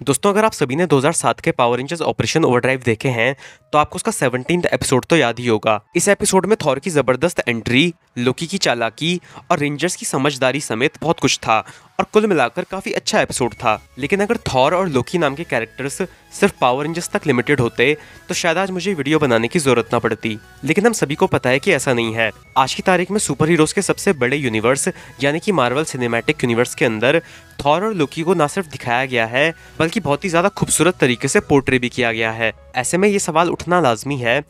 दोस्तों, अगर आप सभी ने 2007 के पावर रेंजर्स ऑपरेशन ओवरड्राइव देखे हैं तो आपको उसका 17th एपिसोड तो याद ही होगा। इस एपिसोड में थॉर की जबरदस्त एंट्री, लोकी की चालाकी और रेंजर्स की समझदारी समेत बहुत कुछ था और कुल मिलाकर काफी अच्छा एपिसोड था। लेकिन अगर थॉर और लोकी नाम के कैरेक्टर्स सिर्फ पावर रेंजर्स तक लिमिटेड होते तो शायद आज मुझे वीडियो बनाने की जरूरत ना पड़ती। लेकिन हम सभी को पता है कि ऐसा नहीं है। आज की तारीख में सुपर हीरोज के सबसे बड़े यूनिवर्स यानी कि मार्वल सिनेमैटिक यूनिवर्स के अंदर थॉर और लोकी को ना सिर्फ दिखाया गया है बल्कि बहुत ही ज्यादा खूबसूरत तरीके से पोर्ट्रे भी किया गया है। ऐसे में ये सवाल उठना लाजमी है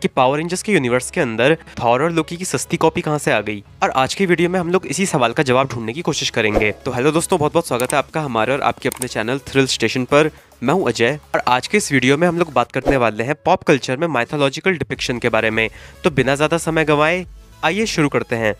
कि पावर रेंजर्स के यूनिवर्स के अंदर थॉर और लोकी की सस्ती कॉपी कहां से आ गई। और आज की वीडियो में हम लोग इसी सवाल का जवाब ढूंढने की कोशिश करेंगे। तो हेलो दोस्तों, बहुत बहुत स्वागत है आपका हमारे और आपके अपने चैनल थ्रिल स्टेशन पर। मैं हूं अजय और आज के इस वीडियो में हम लोग बात करने वाले हैं पॉप कल्चर में माइथोलॉजिकल डिपिक्शन के बारे में। तो बिना ज्यादा समय गंवाए आइए शुरू करते हैं।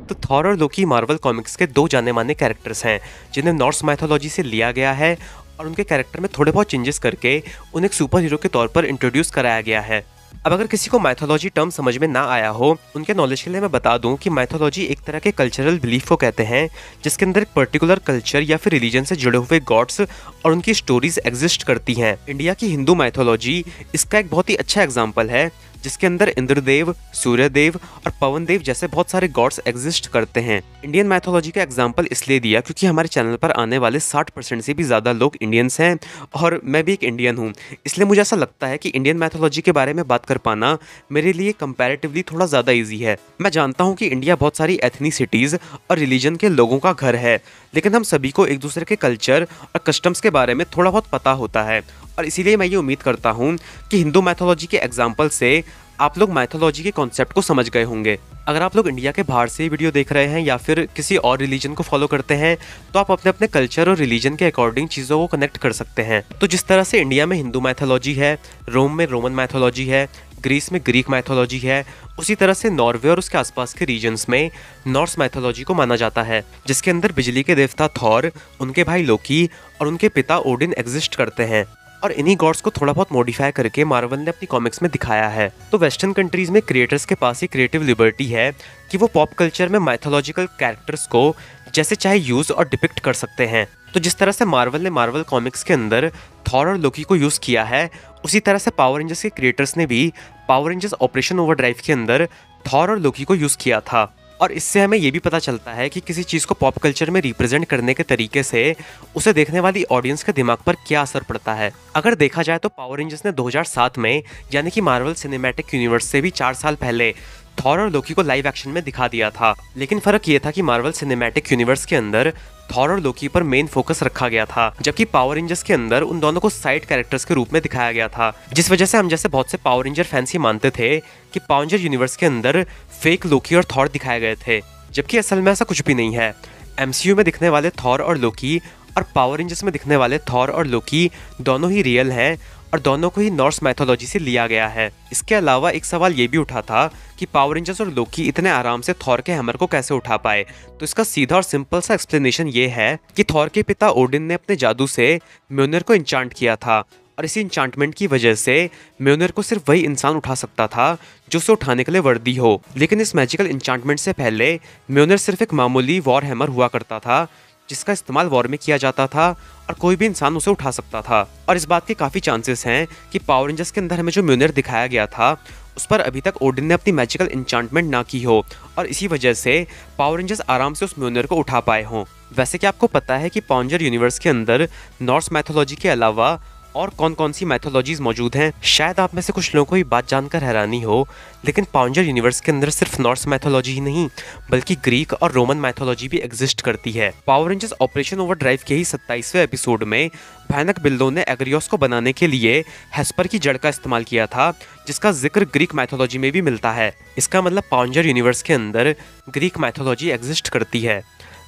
तो थॉर और लोकी मार्वल कॉमिक्स के दो जाने माने कैरेक्टर्स हैं जिन्हें नॉर्स माइथोलॉजी से लिया गया है और उनके कैरेक्टर में थोड़े बहुत चेंजेस करके उन्हें एक सुपर हीरो के तौर पर इंट्रोड्यूस कराया गया है। अब अगर किसी को माइथोलॉजी टर्म समझ में ना आया हो, उनके नॉलेज के लिए मैं बता दूं कि माइथोलॉजी एक तरह के कल्चरल बिलीफ को कहते हैं जिसके अंदर एक पर्टिकुलर कल्चर या फिर रिलीजन से जुड़े हुए गॉड्स और उनकी स्टोरीज एग्जिस्ट करती हैं। इंडिया की हिंदू माइथोलॉजी इसका एक बहुत ही अच्छा एग्जाम्पल है जिसके अंदर इंद्रदेव, सूर्यदेव और पवन देव जैसे बहुत सारे गॉड्स एग्जिस्ट करते हैं। इंडियन माइथोलॉजी का एग्जांपल इसलिए दिया क्योंकि हमारे चैनल पर आने वाले 60% से भी ज़्यादा लोग इंडियंस हैं और मैं भी एक इंडियन हूँ। इसलिए मुझे ऐसा लगता है कि इंडियन माइथोलॉजी के बारे में बात कर पाना मेरे लिए कंपैरेटिवली थोड़ा ज़्यादा ईजी है। मैं जानता हूँ कि इंडिया बहुत सारी एथनिसिटीज़ और रिलीजन के लोगों का घर है, लेकिन हम सभी को एक दूसरे के कल्चर और कस्टम्स के बारे में थोड़ा बहुत पता होता है और इसीलिए मैं ये उम्मीद करता हूँ कि हिंदू माइथोलॉजी के एग्जाम्पल से आप लोग माइथोलॉजी के कॉन्सेप्ट को समझ गए होंगे। अगर आप लोग इंडिया के बाहर से वीडियो देख रहे हैं या फिर किसी और रिलीजन को फॉलो करते हैं तो आप अपने अपने कल्चर और रिलीजन के अकॉर्डिंग चीज़ों को कनेक्ट कर सकते हैं। तो जिस तरह से इंडिया में हिंदू माइथोलॉजी है, रोम में रोमन माइथोलॉजी है, ग्रीस में ग्रीक माइथोलॉजी है, उसी तरह से नॉर्वे और उसके आसपास के रीजन्स में नॉर्स माइथोलॉजी को माना जाता है जिसके अंदर बिजली के देवता थॉर, उनके भाई लोकी और उनके पिता ओडिन एग्जिस्ट करते हैं। और इन्हीं गॉड्स को थोड़ा बहुत मॉडिफाई करके मार्वल ने अपनी कॉमिक्स में दिखाया है। तो वेस्टर्न कंट्रीज में क्रिएटर्स के पास ही क्रिएटिव लिबर्टी है कि वो पॉप कल्चर में माइथोलॉजिकल कैरेक्टर्स को जैसे चाहे यूज और डिपिक्ट कर सकते हैं। तो जिस तरह से मार्वल ने मार्वल कॉमिक्स के अंदर थॉर और लोकी को यूज किया है, उसी तरह से पावर रेंजर्स के क्रिएटर्स ने भी पावर रेंजर्स ऑपरेशन ओवरड्राइव के अंदर थॉर और लोकी को यूज किया था। और इससे हमें ये भी पता चलता है कि किसी चीज़ को पॉप कल्चर में रिप्रेजेंट करने के तरीके से उसे देखने वाली ऑडियंस के दिमाग पर क्या असर पड़ता है। अगर देखा जाए तो पावर रेंजर्स ने 2007 में यानी कि मार्वल सिनेमैटिक यूनिवर्स से भी 4 साल पहले थॉर और लोकी को लाइव एक्शन में दिखा दिया था। लेकिन फर्क ये था कि मार्वल सिनेमैटिक यूनिवर्स के अंदर थॉर और लोकी पर मेन फोकस रखा गया था, जबकि पावर रेंजर्स के अंदर उन दोनों को साइड कैरेक्टर्स के रूप में दिखाया गया था, जिस वजह से हम जैसे बहुत से पावर रेंजर फैंस ये मानते थे कि पावर रेंजर यूनिवर्स के अंदर फेक लोकी और थॉर दिखाए गए थे, जबकि असल में ऐसा कुछ भी नहीं है। एमसीयू में दिखने वाले थॉर और लोकी और पावर रेंजर्स में दिखने वाले थॉर और लोकी दोनों ही रियल हैं और दोनों को ही नॉर्स माइथोलॉजी से लिया गया है। इसके अलावा एक सवाल ये भी उठा था कि पावर रेंजर्स और लोकी इतने आराम से थॉर के हैमर को कैसे उठा पाए। तो इसका सीधा और सिंपल सा एक्सप्लेनेशन ये है कि थॉर के पिता ओडिन ने अपने जादू से म्योनर को इंचांट किया था और इसी इंचांटमेंट की वजह से म्योनर को सिर्फ वही इंसान उठा सकता था जो उसे उठाने के लिए वर्दी हो। लेकिन इस मैजिकल इंचांटमेंट से पहले म्योनर सिर्फ एक मामूली वॉर हैमर हुआ करता था जिसका इस्तेमाल वॉर में किया जाता था और कोई भी इंसान उसे उठा सकता था। और इस बात के काफ़ी चांसेस हैं कि पावर रेंजर्स के अंदर हमें जो म्योनर दिखाया गया था उस पर अभी तक ओडिन ने अपनी मैजिकल इंचांटमेंट ना की हो और इसी वजह से पावर रेंजर्स आराम से उस म्योनर को उठा पाए हों। वैसे क्या आपको पता है कि पावर रेंजर यूनिवर्स के अंदर नॉर्स मैथोलॉजी के अलावा और कौन कौन सी मैथोलॉजीज मौजूद हैं? शायद आप में से कुछ लोगों को ये बात जानकर हैरानी हो, लेकिन पावर रेंजर यूनिवर्स के अंदर सिर्फ नॉर्स मैथोलॉजी ही नहीं बल्कि ग्रीक और रोमन मैथोलॉजी भी एग्जिस्ट करती है। पावर रेंजर्स ऑपरेशन ओवरड्राइव के ही 27वें एपिसोड में भयानक बिल्लों ने एग्रियोस को बनाने के लिए हेस्पर की जड़ का इस्तेमाल किया था, जिसका जिक्र ग्रीक मैथोलॉजी में भी मिलता है। इसका मतलब पावर रेंजर यूनिवर्स के अंदर ग्रीक मैथोलॉजी एग्जिस्ट करती है।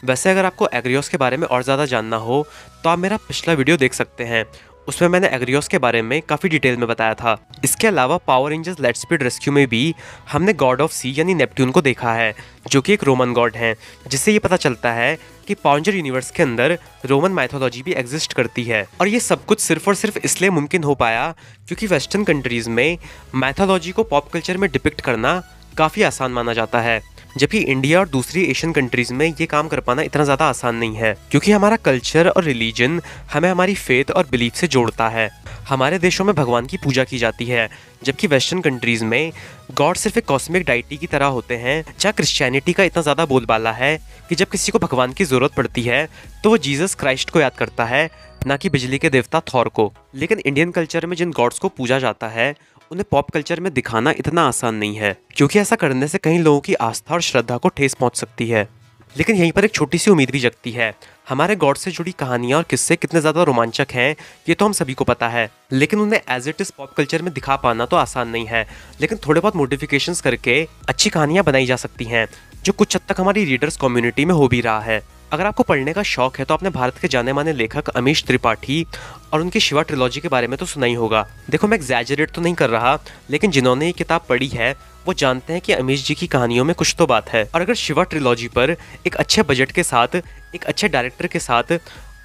वैसे अगर आपको एग्रियोस के बारे में और ज़्यादा जानना हो तो आप मेरा पिछला वीडियो देख सकते हैं, उसमें मैंने एग्रियोस के बारे में काफ़ी डिटेल में बताया था। इसके अलावा power rangers let's speed rescue में भी हमने गॉड ऑफ सी यानी नेपट्यून को देखा है जो कि एक रोमन गॉड हैं, जिससे ये पता चलता है कि पावर रेंजर यूनिवर्स के अंदर रोमन माइथोलॉजी भी एग्जिस्ट करती है। और ये सब कुछ सिर्फ और सिर्फ इसलिए मुमकिन हो पाया क्योंकि वेस्टर्न कंट्रीज़ में माइथोलॉजी को पॉप कल्चर में डिपिक्ट करना काफ़ी आसान माना जाता है, जबकि इंडिया और दूसरी एशियन कंट्रीज में ये काम कर पाना इतना ज़्यादा आसान नहीं है, क्योंकि हमारा कल्चर और रिलीजन हमें हमारी फेथ और बिलीफ से जोड़ता है। हमारे देशों में भगवान की पूजा की जाती है, जबकि वेस्टर्न कंट्रीज में गॉड सिर्फ एक कॉस्मिक डाइटी की तरह होते हैं। जहाँ क्रिश्चियनिटी का इतना ज़्यादा बोलबाला है कि जब किसी को भगवान की ज़रूरत पड़ती है तो वो जीसस क्राइस्ट को याद करता है, ना कि बिजली के देवता थॉर को। लेकिन इंडियन कल्चर में जिन गॉड्स को पूजा जाता है उन्हें पॉप कल्चर में दिखाना इतना आसान नहीं है, क्योंकि ऐसा करने से कई लोगों की आस्था और श्रद्धा को ठेस पहुंच सकती है। लेकिन यहीं पर एक छोटी सी उम्मीद भी जगती है। हमारे गॉड से जुड़ी कहानियां और किस्से कितने ज़्यादा रोमांचक हैं ये तो हम सभी को पता है, लेकिन उन्हें as it is pop culture में दिखा पाना तो आसान नहीं है। लेकिन थोड़े बहुत मॉडिफिकेशंस करके अच्छी कहानियां बनाई जा सकती हैं, जो कुछ हद तक हमारी रीडर्स कम्युनिटी में हो भी रहा है। अगर आपको पढ़ने का शौक है तो आपने भारत के जाने माने लेखक अमीश त्रिपाठी और उनकी शिवा ट्रिलॉजी के बारे में तो सुना ही होगा। देखो, मैं एग्जैजरेट तो नहीं कर रहा, लेकिन जिन्होंने ये किताब पढ़ी है वो जानते हैं कि अमीश जी की कहानियों में कुछ तो बात है। और अगर शिवा ट्रिलॉजी पर एक अच्छे बजट के साथ, एक अच्छे डायरेक्टर के साथ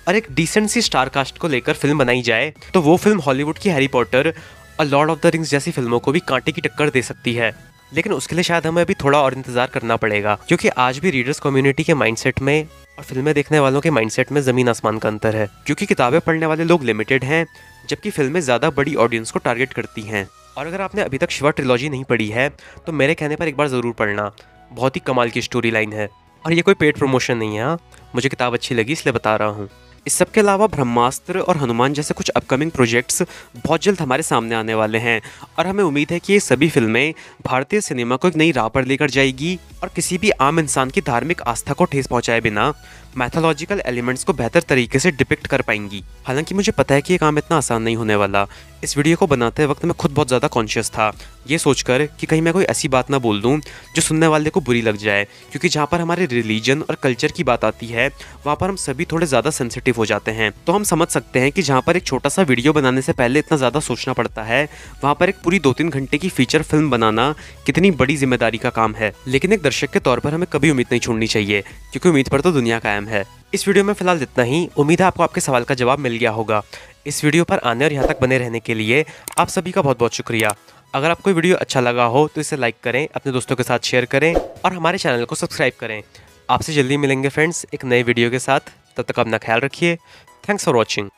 और एक डिसेंट सी स्टार कास्ट को लेकर फिल्म बनाई जाए तो वो फिल्म हॉलीवुड की हैरी पॉटर और लॉर्ड ऑफ द रिंग्स जैसी फिल्मों को भी कांटे की टक्कर दे सकती है। लेकिन उसके लिए शायद हमें अभी थोड़ा और इंतजार करना पड़ेगा, क्योंकि आज भी रीडर्स कम्युनिटी के माइंडसेट में और फिल्में देखने वालों के माइंडसेट में ज़मीन आसमान का अंतर है। क्योंकि किताबें पढ़ने वाले लोग लिमिटेड हैं, जबकि फिल्में ज़्यादा बड़ी ऑडियंस को टारगेट करती हैं। और अगर आपने अभी तक शिवा ट्रिलॉजी नहीं पढ़ी है तो मेरे कहने पर एक बार ज़रूर पढ़ना। बहुत ही कमाल की स्टोरी लाइन है, और ये कोई पेड प्रमोशन नहीं है। मुझे किताब अच्छी लगी इसलिए बता रहा हूँ। इस सब के अलावा ब्रह्मास्त्र और हनुमान जैसे कुछ अपकमिंग प्रोजेक्ट्स बहुत जल्द हमारे सामने आने वाले हैं, और हमें उम्मीद है कि ये सभी फिल्में भारतीय सिनेमा को एक नई राह पर लेकर जाएगी और किसी भी आम इंसान की धार्मिक आस्था को ठेस पहुंचाए बिना मैथोलॉजिकल एलिमेंट्स को बेहतर तरीके से डिपिक्ट कर पाएंगी। हालांकि मुझे पता है कि ये काम इतना आसान नहीं होने वाला। इस वीडियो को बनाते वक्त मैं खुद बहुत ज़्यादा कॉन्शियस था, ये सोचकर कि कहीं मैं कोई ऐसी बात ना बोल दूं जो सुनने वाले को बुरी लग जाए, क्योंकि जहाँ पर हमारे रिलीजन और कल्चर की बात आती है वहाँ पर हम सभी थोड़े ज़्यादा सेंसिटिव हो जाते हैं। तो हम समझ सकते हैं कि जहाँ पर एक छोटा सा वीडियो बनाने से पहले इतना ज़्यादा सोचना पड़ता है, वहाँ पर एक पूरी 2-3 घंटे की फीचर फिल्म बनाना कितनी बड़ी जिम्मेदारी का काम है। लेकिन एक दर्शक के तौर पर हमें कभी उम्मीद नहीं छोड़नी चाहिए, क्योंकि उम्मीद पर तो दुनिया कायम है। इस वीडियो में फिलहाल इतना ही। उम्मीद है आपको आपके सवाल का जवाब मिल गया होगा। इस वीडियो पर आने और यहाँ तक बने रहने के लिए आप सभी का बहुत बहुत शुक्रिया। अगर आपको वीडियो अच्छा लगा हो तो इसे लाइक करें, अपने दोस्तों के साथ शेयर करें और हमारे चैनल को सब्सक्राइब करें। आपसे जल्दी मिलेंगे फ्रेंड्स एक नए वीडियो के साथ। तब तक अपना ख्याल रखिए। Thanks for watching.